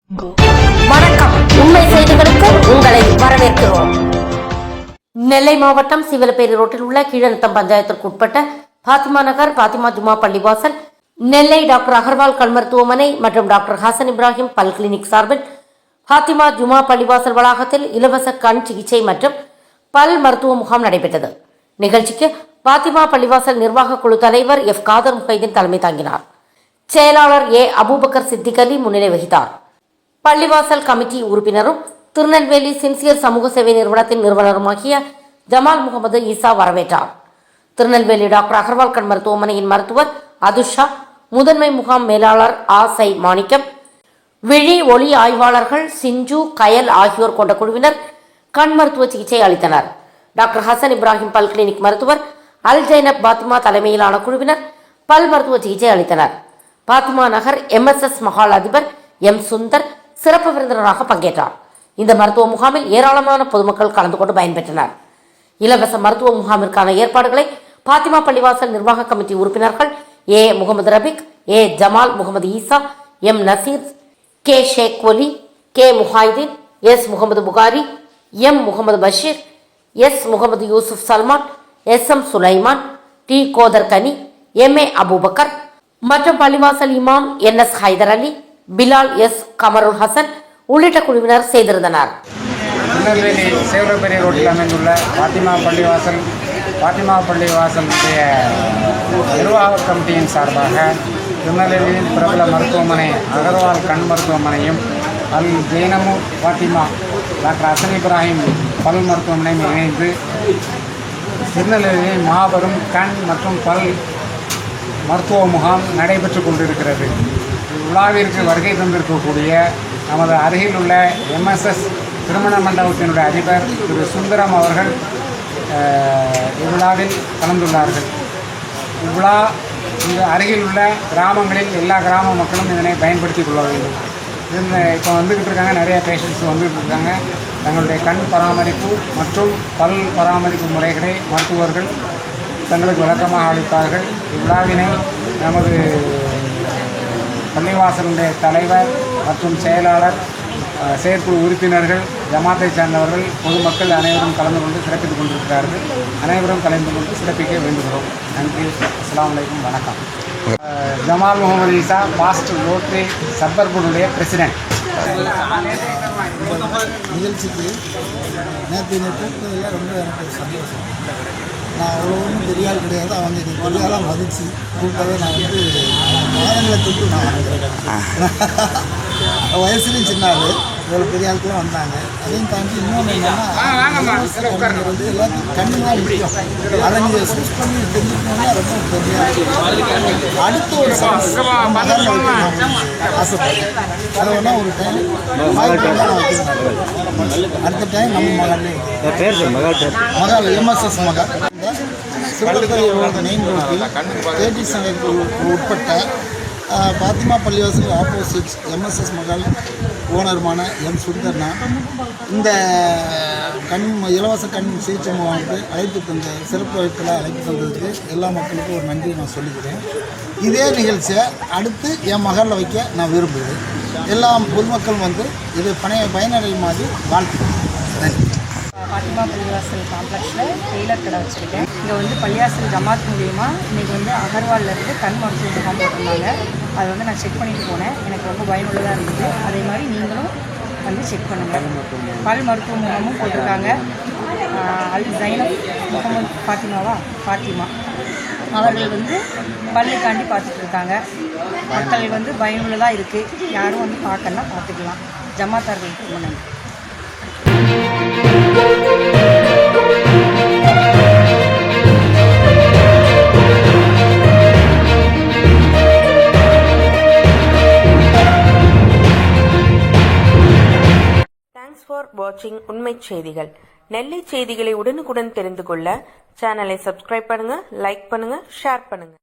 வணக்கம். உண்மை செய்திகளுக்கு உங்களை வரவேற்கிறோம். நெல்லை மாவட்டம் சிவலப்பேரி ரோட்டில் உள்ள கீழநத்தம் பஞ்சாயத்திற்கு உட்பட்ட பாத்திமா நகர் பாத்திமா ஜுமா பள்ளிவாசல், நெல்லை டாக்டர் அகர்வால் கண் மருத்துவமனை மற்றும் டாக்டர் ஹசன் இப்ராஹிம் பல் கிளினிக் சார்பில் பாத்திமா ஜுமா பள்ளிவாசல் வளாகத்தில் இலவச கண் சிகிச்சை மற்றும் பல் மருத்துவ முகாம் நடைபெற்றது. நிகழ்ச்சிக்கு பாத்திமா பள்ளிவாசல் நிர்வாக குழு தலைவர் எஃப் காதர் முஹைதீன் தலைமை தாங்கினார். செயலாளர் ஏ அபூபக்கர் சித்திக் அலி முன்னிலை வகித்தார். பள்ளிவாசல் கமிட்டி உறுப்பினரும் திருநெல்வேலி சின்சியர் சமூக சேவை நிறுவனத்தின் நிறுவனருமாகிய ஜமால் முகமது ஈசா வரவேற்றார். திருநெல்வேலி டாக்டர் அகர்வால் கண் மருத்துவமனையின் மருத்துவர் அதுஷா, முதன்மை முகாம் மேலாளர் ஆசை மாணிக்கம், விழி ஒளி ஆய்வாளர்கள் சிஞ்சு கயல் ஆகியோர் கொண்ட குழுவினர் கண் மருத்துவ சிகிச்சை அளித்தனர். டாக்டர் ஹசன் இப்ராஹிம் பல் கிளினிக் மருத்துவர் அல் ஜைனப் பாத்திமா தலைமையிலான குழுவினர் பல் மருத்துவ சிகிச்சை அளித்தனர். பாத்திமா நகர் MSS மஹால் அதிபர் எம் சுந்தர் சிறப்பு விருந்தினராக பங்கேற்றார். இந்த மருத்துவ முகாமில் ஏராளமான பொதுமக்கள் கலந்து கொண்டு பயன்பெற்றனர். இலவச மருத்துவ முகாமிற்கான ஏற்பாடுகளை பாத்திமா பள்ளிவாசல் நிர்வாக கமிட்டி உறுப்பினர்கள் A Muhammad Rafiq, A Jamal Muhammad Isa, M Nazeer, K Sheikh Oli, K Muhaideen, S Muhammad Bukhari, M Muhammad Basheer, S Muhammad Yusuf Salman, SM Sulaiman, T Khader Gani, MA Abubakar மற்றும் பள்ளிவாசல் இமாம் NS ஹைதர் அலி, பிலால் எஸ் கமருல் ஹசன் உள்ளிட்ட குழுவினர் செய்திருந்தனர். திருநெல்வேலி சிவலப்பேரி ரோட்டில் அமைந்துள்ள பாத்திமா பள்ளிவாசலுடைய நிர்வாக கமிட்டியின் சார்பாக திருநெல்வேலியின் பிரபல மருத்துவமனை அகர்வால் கண் மருத்துவமனையும் அல் ஜெய்னமு பாத்திமா டாக்டர் ஹசன் இப்ராஹிம் பல் மருத்துவமனையும் இணைந்து திருநெல்வேலியில் மாபெரும் கண் மற்றும் பல் மருத்துவ முகாம் நடைபெற்று கொண்டிருக்கிறது. விழாவிற்கு வருகை தந்திருக்கக்கூடிய நமது அருகில் உள்ள MSS திருமண மண்டபத்தினுடைய அதிபர் திரு சுந்தரம் அவர்கள் இவ்விழாவில் கலந்துள்ளார்கள். இவ்விழா இந்த அருகில் உள்ள கிராமங்களில் எல்லா கிராம மக்களும் இதனை பயன்படுத்திக் கொள்ள வேண்டும். இப்போ வந்துக்கிட்டு இருக்காங்க, நிறைய பேஷண்ட்ஸ் வந்துக்கிட்டு இருக்காங்க. தங்களுடைய கண் பராமரிப்பு மற்றும் பல் பராமரிப்பு முறைகளை மருத்துவர்கள் தங்களுக்கு விளக்கமாக அளித்தார்கள். இவ்விழாவினை நமது பள்ளிவாசலுடைய தலைவர் மற்றும் செயலாளர், செயற்குழு உறுப்பினர்கள், ஜமாத்தை சார்ந்தவர்கள், பொதுமக்கள் அனைவரும் கலந்து கொண்டு சிறப்பித்துக் கொண்டிருக்கிறார்கள். அனைவரும் கலந்து கொண்டு சிறப்பிக்க வேண்டுகிறோம். நன்றி. அஸ்ஸலாமு அலைக்கும். வணக்கம். ஜமால் முகமது ஈசா, பாஸ்ட் ரோட்டரி சப்பர்புடைய பிரசிடென்ட். நிகழ்ச்சிக்கு நேற்று கூப்பிட்டதில் ரொம்ப எனக்கு சந்தோஷம். நான் அவ்வளோ ஒன்றும் பெரிய ஆள் கிடையாது. அவங்க இது பெரிய ஆளாக மதித்து கூப்பிட்டதை நான் மாதங்களை தொட்டு நான் வயசுலையும் சின்ன ஆள், இவ்வளோ பெரிய ஆளுக்குலாம் வந்தாங்க. அதையும் தாண்டி இன்னொன்று என்னென்னா எல்லாத்தையும் கண்ணு தான் முக்கியம். அதை நீங்கள் சூஸ் பண்ணி தெரிஞ்சுக்கணுன்னா ரொம்ப பெரிய அடுத்த ஒரு ஆசைப்படுறேன். அதை வேணா ஒரு டைம் அடுத்த டைம் நம்ம மகால் MSS மகால் சிவலப்பேரி மெயின் ரோட்டில் KT சங்கத்துக்கு உட்பட்ட பாத்திமா பள்ளிவாசல் ஆப்போசிட் MSS மகால் ஓனருமான எம் சுந்தர்னா இந்த இலவச கண் சிகிச்சை முகாமுக்கு அழைப்பு தந்த சிறப்பு அழைப்பில் அழைப்பு தந்ததுக்கு எல்லா மக்களுக்கும் ஒரு நன்றி நான் சொல்லிக்கிறேன். இதே நிகழ்ச்சியை அடுத்து என் மகளில் வைக்க நான் விரும்புகிறேன். எல்லா பொதுமக்களும் வந்து இது பயனடையும் மாதிரி வாழ்த்துக்கிறேன். நன்றி. பாத்திமா பள்ளிவாசல் காம்ப்ளெக்ஸில் டெய்லர் கடை வச்சுருக்கேன். இங்கே வந்து பள்ளிவாசல் ஜமாத் மூலியமாக இன்றைக்கி வந்து அகர்வாலிருந்து கண் மருத்துவ முகாம் போட்டிருந்தாங்க. அதை வந்து நான் செக் பண்ணிட்டு போனேன். எனக்கு ரொம்ப பயனுள்ளதாக இருந்தது. அதே மாதிரி நீங்களும் வந்து செக் பண்ணுங்கள். பல் மருத்துவ முகாமும் போட்டிருக்காங்க. அல் ஜைனப் முகமது பாத்திமா அவர்கள் வந்து பள்ளிக்காண்டி பார்த்துட்டு இருக்காங்க. மக்கள் வந்து பயனுள்ளதாக இருக்குது. யாரும் வந்து பார்க்கணுன்னா பார்த்துக்கலாம். ஜமாத்தார்களுக்கு ரொம்ப நன்றி. தேங்க்ஸ் ஃபார் வாட்சிங் உண்மை செய்திகள். நெல்லை செய்திகளை உடனுக்குடன் தெரிந்து கொள்ள சேனலை சப்ஸ்கிரைப் பண்ணுங்க, லைக் பண்ணுங்க, ஷேர் பண்ணுங்க.